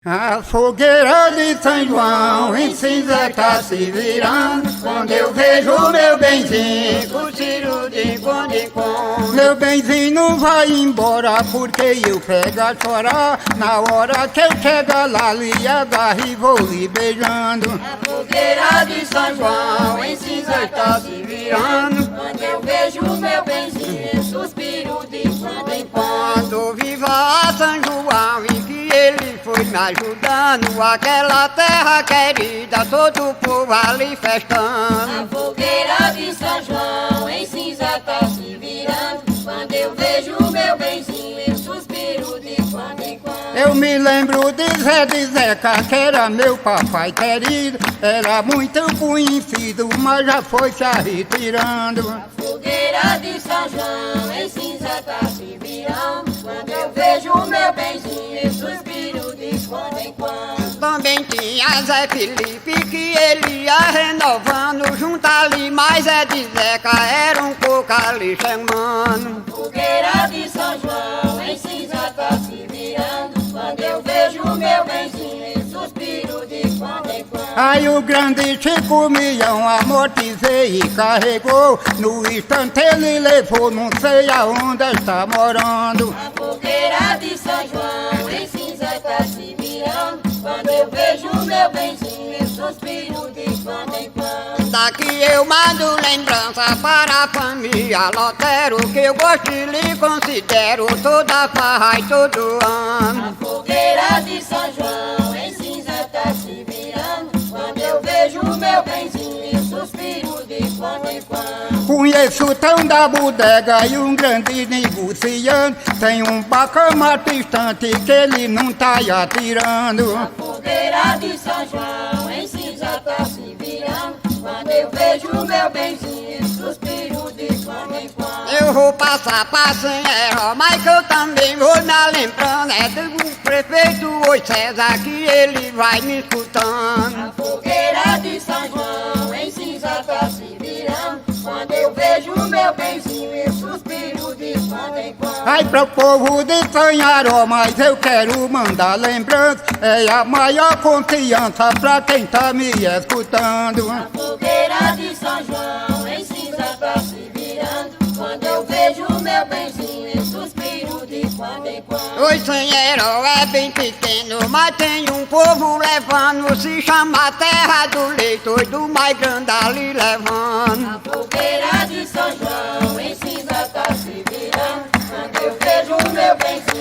A fogueira de São João em cinza tá se virando. Quando eu vejo meu benzinho com tiro de quando em quando. Meu benzinho não vai embora porque eu pego a chorar. Na hora que eu chegar lá, lhe agarro e vou lhe beijando. A fogueira de São João em cinza tá se virando. Quando eu vejo meu benzinho, eu suspiro de quando em quando. Viva São João e que ele foi me ajudando. Aquela terra querida, todo o povo ali festando. A fogueira de São João em cinza tá se virando. Quando eu vejo meu benzinho, eu suspiro de quando em quando. Eu me lembro de Zé de Zeca, que era meu papai querido. Era muito conhecido, mas já foi se retirando. A fogueira de São João em cinza tá se virando. Quando eu vejo meu benzinho, eu suspiro de quando em quando. Também tinha Zé Felipe, que ele ia renovando. Junto ali, mas Zé de Zeca era um coco ali chamando. Fogueira de São João em cinza tá se virando. Quando eu vejo meu benzinho, eu suspiro de quando em quando. Aí o grande Chico Milhão amortizei e carregou. No instante ele levou, não sei aonde está morando. A fogueira de São João em cinza tá se virando. Quando eu vejo meu benzinho, eu suspiro de quando em quando. Daqui eu mando lembrança para a família Lotero, que eu gosto e lhe considero toda farra e todo ano. A fogueira de São João em cinza tá se virando. Quando eu vejo meu benzinho, eu suspiro de quando em quando. Conheço o tão da bodega e um grande negociante. Tem um bacana distante que ele não tá atirando. A fogueira de São João em cinza tá se virando. Quando eu vejo meu benzinho, eu suspiro de quando em quando. Eu vou passar pra Senhora, mas que eu também vou na lembrança. É do prefeito hoje César que ele vai me escutando. A fogueira de São João em cinza tá se virando. Quando eu vejo meu benzinho, eu suspiro de quando em quando. Ai, pro povo de Sanharó, mas eu quero mandar lembrança. É a maior confiança pra quem tá me escutando. A fogueira de São João em cinza tá se virando. Quando eu vejo meu benzinho, eu suspiro de quando em quando. Oi, Sanharó é bem pequeno, mas tem um povo levando. Se chama Terra do Leito, e do mais grande ali levando. A fogueira de São João em cinza tá se virando. Quando eu vejo meu benzinho,